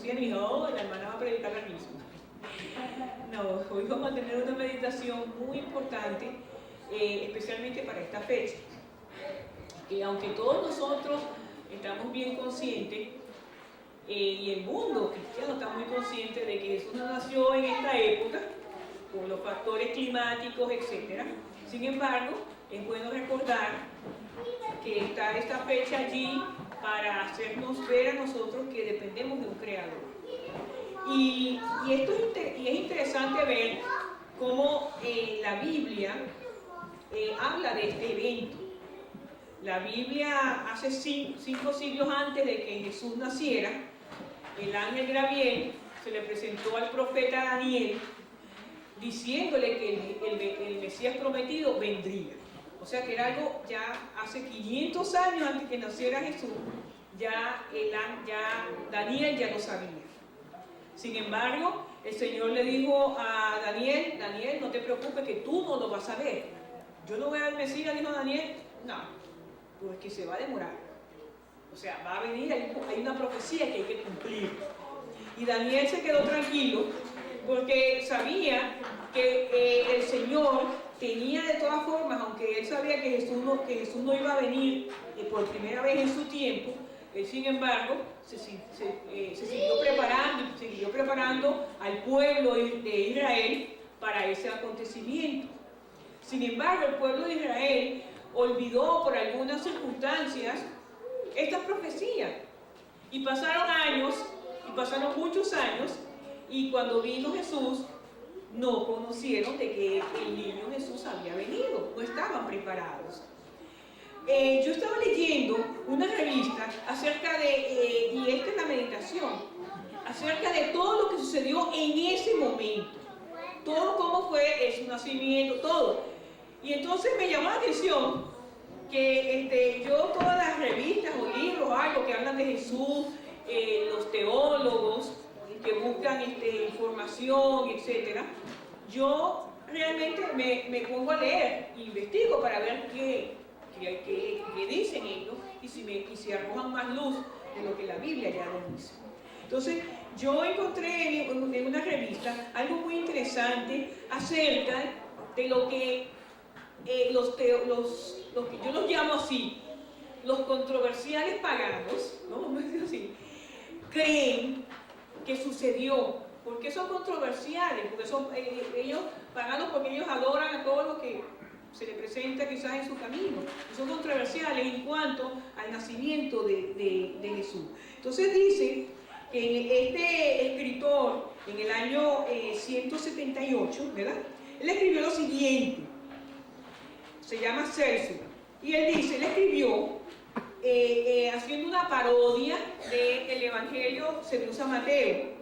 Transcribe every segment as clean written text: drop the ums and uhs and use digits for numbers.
conocían y dije, oh, la hermana va a predicar la misma. No, hoy vamos a tener una meditación muy importante, especialmente para esta fecha. Que aunque todos nosotros estamos bien conscientes, y el mundo cristiano está muy consciente de que Jesús no nació en esta época, con los factores climáticos, etc. Sin embargo, es bueno recordar que está esta fecha allí para hacernos ver a nosotros que dependemos de un creador. Y es interesante ver cómo la Biblia habla de este evento. La Biblia, hace 5 siglos antes de que Jesús naciera, el ángel Gabriel se le presentó al profeta Daniel diciéndole que el Mesías prometido vendría. O sea que era algo ya hace 500 años antes que naciera Jesús, ya Daniel ya lo sabía. Sin embargo, el Señor le dijo a Daniel, Daniel, no te preocupes que tú no lo vas a ver. Yo no voy a ver Mesías, dijo Daniel, no, porque se va a demorar. O sea, va a venir, hay una profecía que hay que cumplir. Y Daniel se quedó tranquilo porque sabía que el Señor tenía de todas formas, aunque él sabía que Jesús no iba a venir por primera vez en su tiempo, él sin embargo se siguió preparando al pueblo de Israel para ese acontecimiento. Sin embargo, el pueblo de Israel olvidó por algunas circunstancias esta profecía. Y pasaron años, y pasaron muchos años, y cuando vino Jesús, no conocieron de que el niño Jesús había venido, no estaban preparados. Yo estaba leyendo una revista acerca de, y esta es la meditación, acerca de todo lo que sucedió en ese momento. Todo cómo fue su nacimiento, todo. Y entonces me llamó la atención que yo todas las revistas o libros, algo que hablan de Jesús, los teólogos que buscan información, etc. Yo realmente me pongo a leer, investigo para ver qué dicen ellos y si arrojan más luz de lo que la Biblia ya nos dice. Entonces, yo encontré en una revista algo muy interesante acerca de lo que los que yo los llamo así, los controversiales paganos, ¿no? Vamos a decir así, creen que sucedió. ¿Por qué son controversiales? Porque son ellos paganos porque ellos adoran a todo lo que se les presenta quizás en su camino. Y son controversiales en cuanto al nacimiento de Jesús. Entonces dice que este escritor, en el año 178, ¿verdad? Él escribió lo siguiente. Se llama Celso. Y él dice, él escribió haciendo una parodia del Evangelio según San Mateo.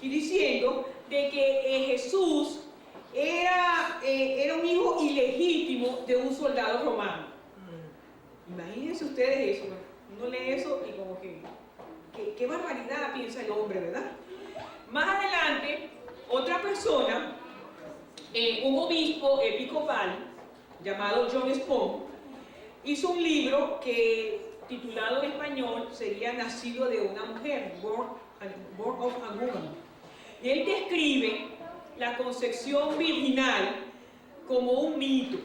Y diciendo de que Jesús era un hijo ilegítimo de un soldado romano. Imagínense ustedes eso. Uno lee eso y como que qué barbaridad piensa el hombre, ¿verdad? Más adelante, otra persona, un obispo episcopal llamado John Spong, hizo un libro que, titulado en español, sería Nacido de una mujer, Born of a Woman. Y él describe la concepción virginal como un mito.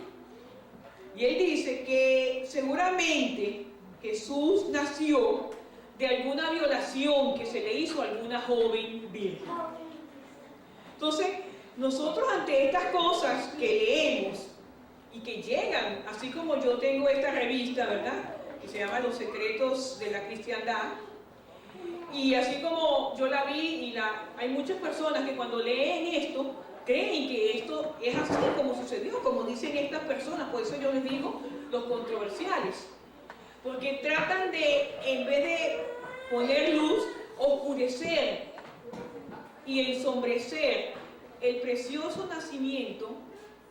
Y él dice que seguramente Jesús nació de alguna violación que se le hizo a alguna joven virgen. Entonces, nosotros ante estas cosas que leemos y que llegan, así como yo tengo esta revista, ¿verdad?, que se llama Los Secretos de la Cristiandad, y así como yo la vi y hay muchas personas que cuando leen esto creen que esto es así como sucedió, como dicen estas personas. Por eso yo les digo los controversiales, porque tratan de, en vez de poner luz, oscurecer y ensombrecer el precioso nacimiento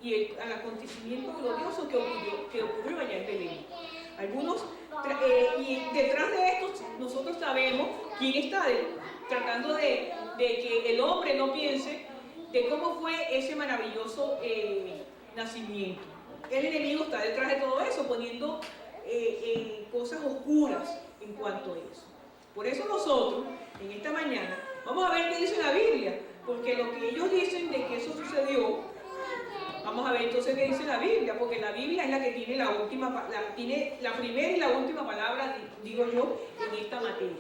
y el acontecimiento glorioso que ocurrió allá en Belén. Algunos, y detrás de esto nosotros sabemos quién está tratando de que el hombre no piense de cómo fue ese maravilloso nacimiento. El enemigo está detrás de todo eso, poniendo cosas oscuras en cuanto a eso. Por eso nosotros, en esta mañana, Vamos a ver qué dice la Biblia, porque lo que ellos dicen de que eso sucedió, vamos a ver entonces qué dice la Biblia, porque la Biblia es la que tiene tiene la primera y la última palabra, digo yo, en esta materia.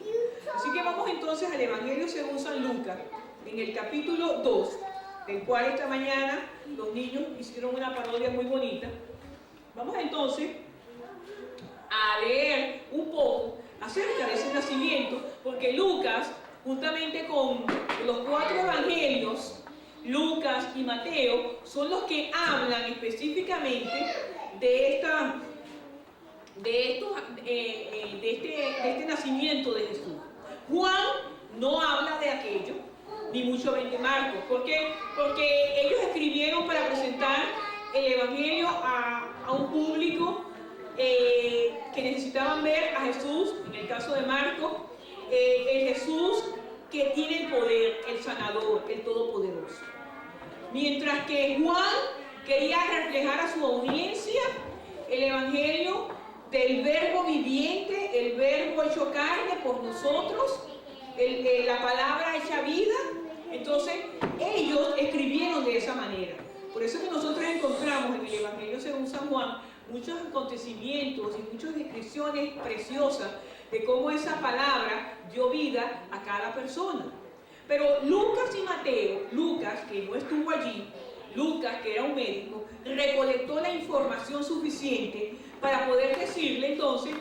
Así que vamos entonces al Evangelio según San Lucas, en el capítulo 2, del cual esta mañana los niños hicieron una parodia muy bonita. Vamos entonces a leer un poco acerca de ese nacimiento, porque Lucas, juntamente con los 4 evangelios, Lucas y Mateo, son los que hablan específicamente de este nacimiento de Jesús. Juan no habla de aquello, ni mucho menos Marcos. ¿Por qué? Porque ellos escribieron para presentar el evangelio a un público que necesitaban ver a Jesús, en el caso de Marcos, el Jesús que tiene el poder, el sanador, el todopoderoso. Mientras que Juan quería reflejar a su audiencia el evangelio del verbo viviente, el verbo hecho carne por nosotros, la palabra hecha vida. Entonces ellos escribieron de esa manera. Por eso que nosotros encontramos en el Evangelio según San Juan muchos acontecimientos y muchas descripciones preciosas de cómo esa palabra dio vida a cada persona. Pero Lucas y Mateo, Lucas, que no estuvo allí, Lucas, que era un médico, recolectó la información suficiente para poder decirle entonces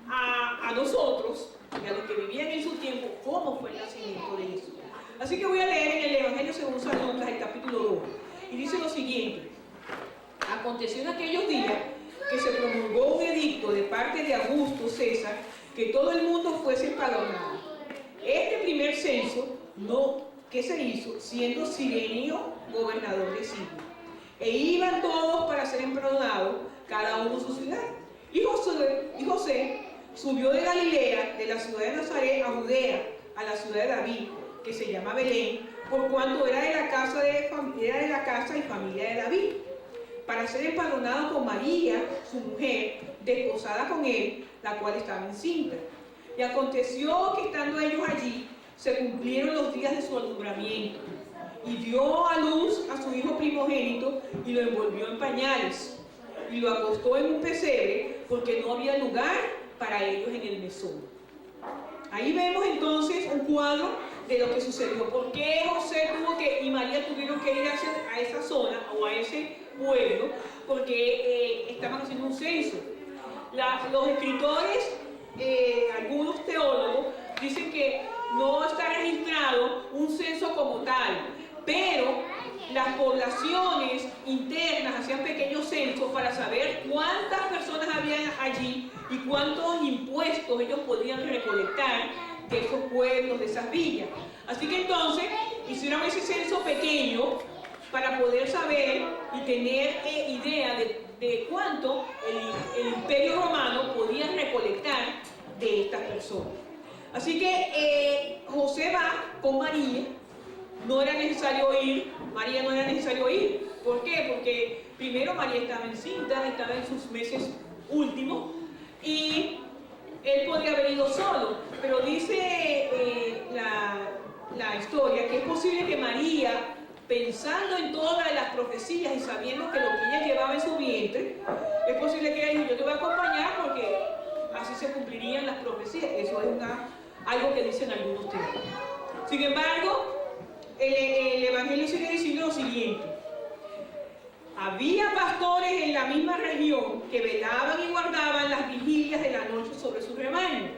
a nosotros y a los que vivían en su tiempo cómo fue el nacimiento de Jesús. Así que voy a leer en el Evangelio según San Lucas, el capítulo 2, y dice lo siguiente: aconteció en aquellos días que se promulgó un edicto de parte de Augusto César que todo el mundo fuese empadronado. Este primer censo que se hizo siendo Cirenio gobernador de Siria, e iban todos para ser empadronados, cada uno en su ciudad. Y José subió de Galilea, de la ciudad de Nazaret a Judea, a la ciudad de David, que se llama Belén, por cuanto era de la casa y familia de David, para ser empadronado con María, su mujer, desposada con él, la cual estaba encinta. Y aconteció que estando ellos allí, se cumplieron los días de su alumbramiento, y dio a luz a su hijo primogénito, y lo envolvió en pañales, y lo acostó en un pesebre, porque no había lugar para ellos en el mesón. Ahí vemos entonces un cuadro de lo que sucedió. ¿Por qué José y María tuvieron que ir a esa zona o a ese pueblo? Porque estaban haciendo un censo. Los escritores, algunos teólogos, dicen que no está registrado un censo como tal, pero las poblaciones internas hacían pequeños censos para saber cuántas personas habían allí y cuántos impuestos ellos podían recolectar de esos pueblos, de esas villas. Así que entonces hicieron ese censo pequeño para poder saber y tener idea de cuánto el Imperio Romano podía recolectar de estas personas. Así que José va con María. No era necesario ir, María no era necesario ir. ¿Por qué? Porque primero María estaba encinta, estaba en sus meses últimos, y él podría haber ido solo, pero dice la historia que es posible que María, pensando en todas las profecías y sabiendo que lo que ella llevaba en su vientre, es posible que ella dijo: yo te voy a acompañar porque así se cumplirían las profecías. Eso es algo que dicen algunos teólogos. Sin embargo, el Evangelio sigue diciendo lo siguiente: había pastores en la misma región que velaban y guardaban las vigilias de la noche sobre su rebaño.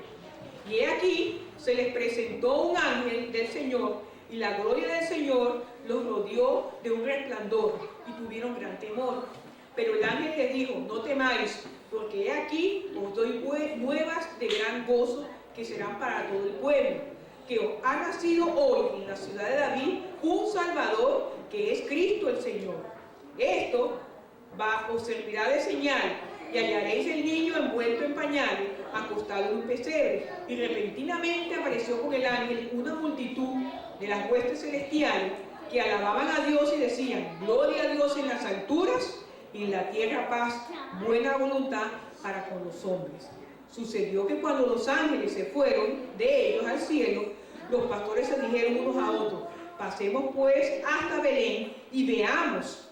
Y he aquí, se les presentó un ángel del Señor, y la gloria del Señor los rodeó de un resplandor, y tuvieron gran temor. Pero el ángel les dijo: no temáis, porque he aquí os doy nuevas de gran gozo, que serán para todo el pueblo, que os ha nacido hoy en la ciudad de David un Salvador, que es Cristo el Señor. Esto os servirá de señal, y hallaréis el niño envuelto en pañales, acostado en un pesebre. Y repentinamente apareció con el ángel una multitud de las huestes celestiales, que alababan a Dios y decían: gloria a Dios en las alturas, y en la tierra paz, buena voluntad para con los hombres. Sucedió que cuando los ángeles se fueron de ellos al cielo, los pastores se dijeron unos a otros: pasemos pues hasta Belén y veamos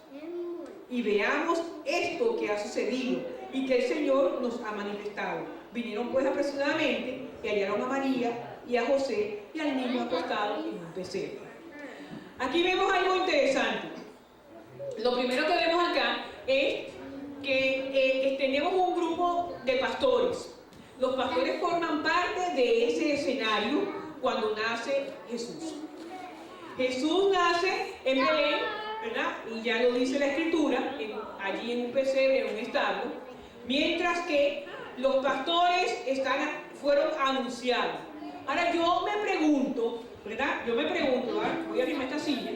esto que ha sucedido y que el Señor nos ha manifestado. Vinieron pues apresuradamente y hallaron a María y a José y al niño acostado en un pesebre. Aquí vemos algo interesante. Lo primero que vemos acá es que tenemos un grupo de pastores. Los pastores forman parte de ese escenario cuando nace Jesús. Jesús nace en Belén, ¿verdad? Y ya lo dice la Escritura, allí en un pesebre, en un establo, mientras que los pastores fueron anunciados. Ahora yo me pregunto, ¿verdad? Voy a abrirme esta silla.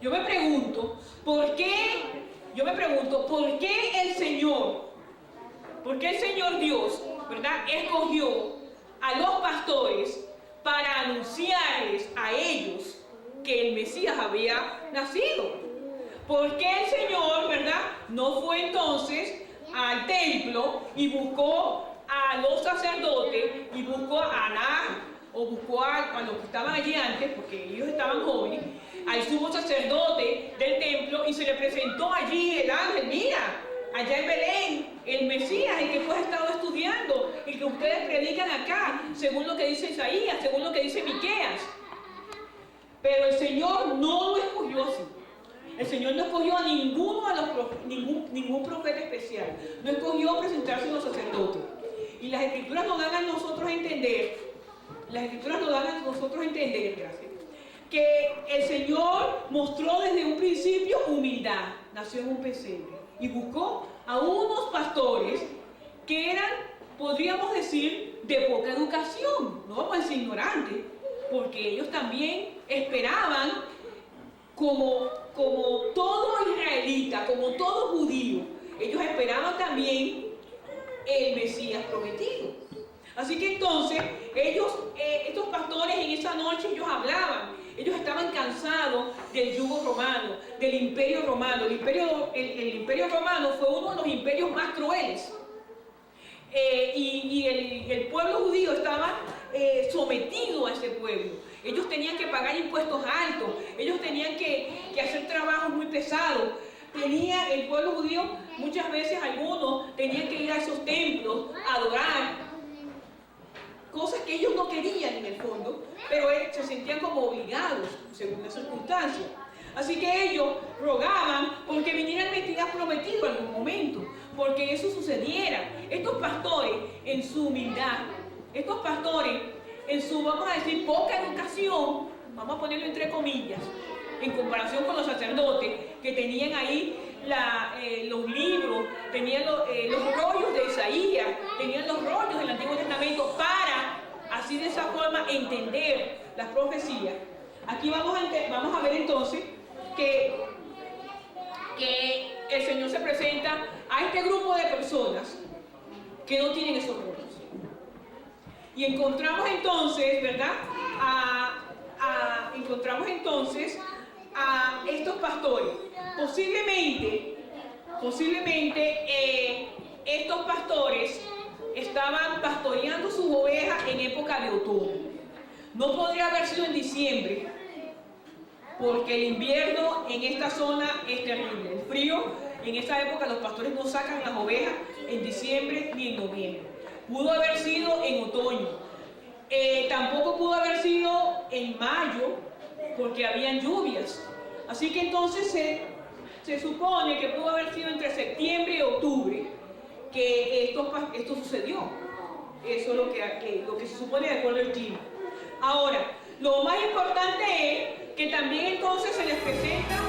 Yo me pregunto, ¿por qué el Señor Dios, ¿verdad?, escogió a los pastores para anunciarles a ellos que el Mesías había nacido? ¿Por qué el Señor, ¿verdad?, no fue entonces al templo y buscó a los sacerdotes y buscó a Ana, o buscó a los que estaban allí antes, porque ellos estaban jóvenes, al sumo sacerdote del templo, y se le presentó allí el ángel? Mira, allá en Belén, el Mesías, el que tú has estado estudiando, el que ustedes predican acá, según lo que dice Isaías, según lo que dice Miqueas. Pero el Señor no lo escogió así. El Señor no escogió a ninguno ningún profeta especial. No escogió presentarse a los sacerdotes. Y las Escrituras nos dan a nosotros a entender, gracias, que el Señor mostró desde un principio humildad. Nació en un pesebre y buscó a unos pastores que eran, podríamos decir, de poca educación. No vamos a decir ignorantes, porque ellos también esperaban, como todo israelita, como todo judío, ellos esperaban también el Mesías prometido. Así que entonces estos pastores en esa noche ellos hablaban. Ellos estaban cansados del yugo romano, del imperio romano. El imperio romano fue uno de los imperios más crueles. Y el pueblo judío estaba sometido a ese pueblo. Ellos tenían que pagar impuestos altos. Ellos tenían que hacer trabajos muy pesados. El pueblo judío, muchas veces algunos tenían que ir a esos templos a adorar. Cosas que ellos no querían en el fondo, pero se sentían como obligados según las circunstancias. Así que ellos rogaban porque viniera el Mesías prometido en algún momento, porque eso sucediera. Estos pastores, en su humildad, estos pastores, en su, vamos a decir, poca educación, vamos a ponerlo entre comillas, en comparación con los sacerdotes que tenían ahí los libros, tenían los rollos de Isaías, tenían los rollos del Antiguo Testamento para, así de esa forma, entender las profecías. Aquí vamos a ver entonces que el Señor se presenta a este grupo de personas que no tienen esos rollos. Y encontramos entonces, ¿verdad?, a estos pastores. Posiblemente estos pastores estaban pastoreando sus ovejas en época de otoño. No podría haber sido en diciembre, porque el invierno en esta zona es terrible. El frío, en esta época los pastores no sacan las ovejas en diciembre ni en noviembre. Pudo haber sido en otoño. Tampoco pudo haber sido en mayo, porque habían lluvias. Así que entonces se supone que pudo haber sido entre septiembre y octubre que esto sucedió. Eso es lo que se supone de acuerdo al clima. Ahora, lo más importante es que también entonces se les presenta